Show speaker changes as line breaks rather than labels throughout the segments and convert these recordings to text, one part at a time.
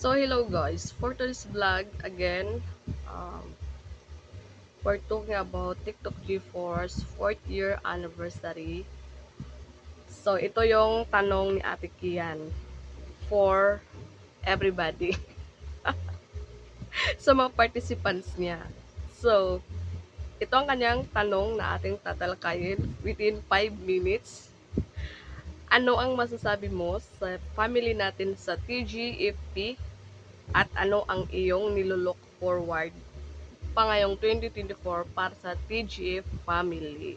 So hello guys, for today's vlog again, um, we're talking about TikTok G4's 4th year anniversary. So ito yung tanong ni Ate Kian for everybody, sa mga participants niya. So ito ang kanyang tanong na ating tatalakayin within 5 minutes. Ano ang masasabi mo sa family natin sa TGFP at ano ang iyong nilook forward pa ngayong 2024 para sa TGF family?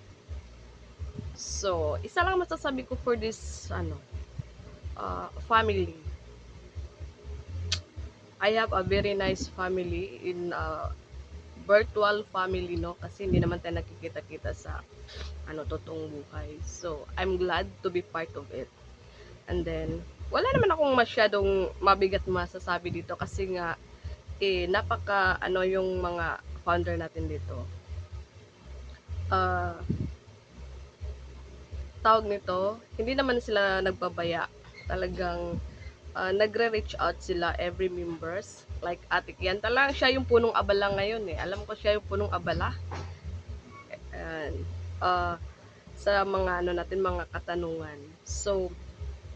So, isa lang masasabi ko for this family. I have a very nice family in virtual family, no, kasi hindi naman tayo nakikita-kita sa totoong buhay. So, I'm glad to be part of it. And then, wala naman akong masyadong mabigat masasabi dito kasi nga napaka yung mga founder natin dito. Uh, Tawag nito, hindi naman sila nagbabaya. Talagang nagre-reach out sila every members. Like Ate Kian, talagang siya yung punong abala ngayon eh. Alam ko siya yung punong abala. And, sa mga natin, mga katanungan. So,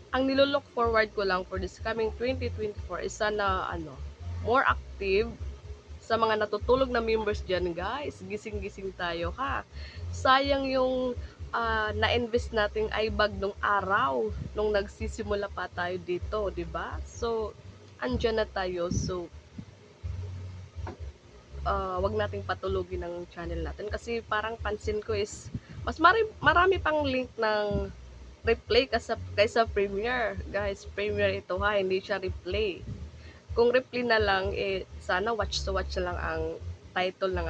ang nilook forward ko lang for this coming 2024 is sana more active sa mga natutulog na members dyan, guys. Gising-gising tayo, ha? Sayang yung na-invest nating iBag nung araw, nung nagsisimula pa tayo dito, di ba? So, andyan na tayo. So, wag nating patulugin ng channel natin. Kasi parang pansin ko is, mas marami pang link ng replay kaysa Premiere. Guys, Premiere ito ha, hindi siya replay. Kung replay na lang, sana watch to watch na lang ang title ng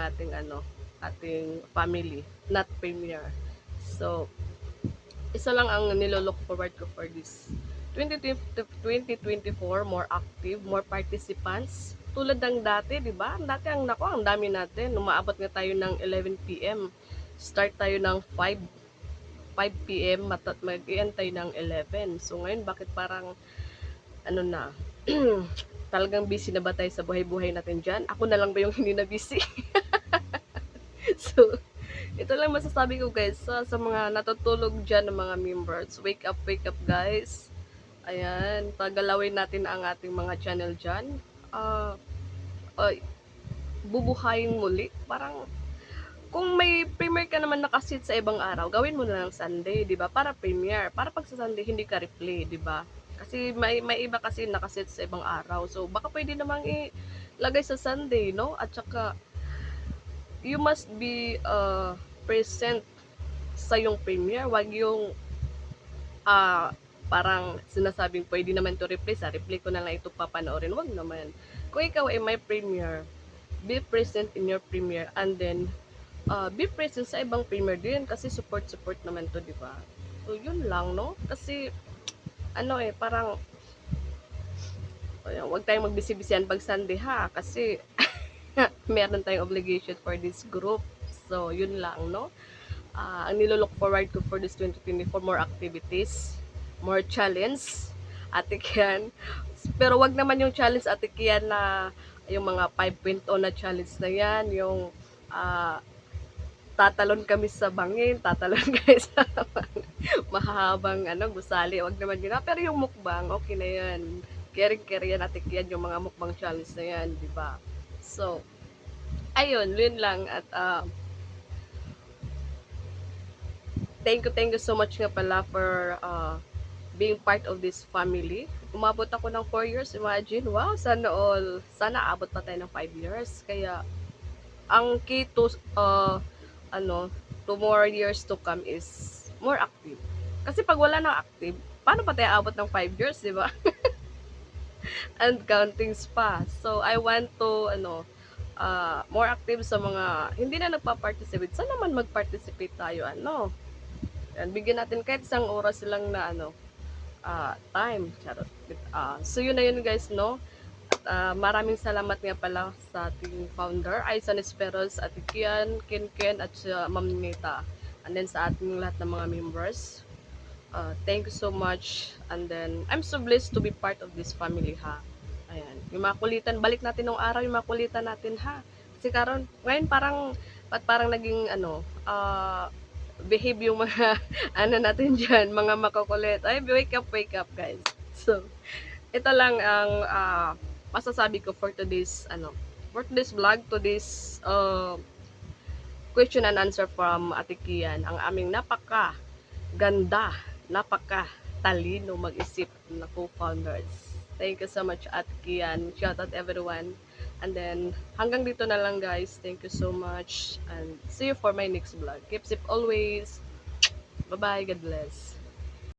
ating family, not Premiere. So, isa lang ang nilolook forward ko for this 2024, more active, more participants. Tulad ng dati, di ba? Dati ang dami natin. Umaabot nga tayo ng 11 p.m. Start tayo ng 5 p.m. Mag-end tayo ng 11. So ngayon, bakit parang na, talagang busy na ba tayo sa buhay-buhay natin dyan? Ako na lang ba yung hindi na busy? So, ito lang masasabi ko guys sa mga natutulog dyan ng mga members. Wake up guys. Ayan, pagalawin natin ang ating mga channel dyan. Uh, uh, Bubuhayin muli. Parang, kung may premiere ka naman nakasit sa ibang araw, gawin mo na lang Sunday, di ba? Para premiere. Para pag sa Sunday, hindi ka replay, di ba? Kasi may iba kasi nakasit sa ibang araw. So, baka pwede namang ilagay sa Sunday, no? At saka, you must be present sa yung premiere. Wag yung parang sinasabing pwede naman to replay, sa replay ko na lang ito papanoorin. Wag naman. Kung ikaw ay may premiere, be present in your premiere and then be present sa ibang premiere din kasi support naman to, di ba? So yun lang, no? Kasi parang wag tayong magbisi-bisihan pag Sunday ha, kasi meron tayong obligation for this group. So yun lang, no? Ang nilolook forward ko for this 2024, more activities, more challenge, Ate Kian. Pero wag naman yung challenge, Ate Kian, na yung mga 5.0 na challenge na yan, yung tatalon kami sa bangin, tatalon kami sa mahahabang gusali, wag naman yun. Pero yung mukbang, okay na yan. Caring yan, Ate Kian, yung mga mukbang challenge na yan, di ba? So, ayun, yun lang. At thank you so much nga pala for being part of this family. Umabot ako ng 4 years, imagine. Wow, sana abot pa tayo ng 5 years. Kaya, ang key to, 2 more years to come is more active. Kasi pag wala nang active, paano pa tayo abot ng 5 years, di ba? And countings pa. So, I want to, more active sa mga hindi na nagpa-participate. Sana naman mag-participate tayo, and bigyan natin kahit isang oras lang na time. Charot. So yun na yun guys, no? At maraming salamat nga pala sa ating founder, Aisan Esperos, Ate Kian, Ken, at Ma'am Nita. And then sa ating lahat ng mga members. Thank you so much. And then, I'm so blessed to be part of this family, ha? Ayan, yung mga kulitan, balik natin nung araw yung mga kulitan natin ha. Kasi karon ngayon parang naging ano, behave yung mga ano natin diyan, mga makukulit. Ay, wake up guys. So, ito lang ang masasabi ko for today's for today's vlog, today's question and answer from Ate Kian, ang aming napaka ganda, napaka talino mag-isip na co-founders. Thank you so much Ate Kian. Shout out everyone. And then hanggang dito na lang guys. Thank you so much and see you for my next vlog. Keep safe always. Bye bye. God bless.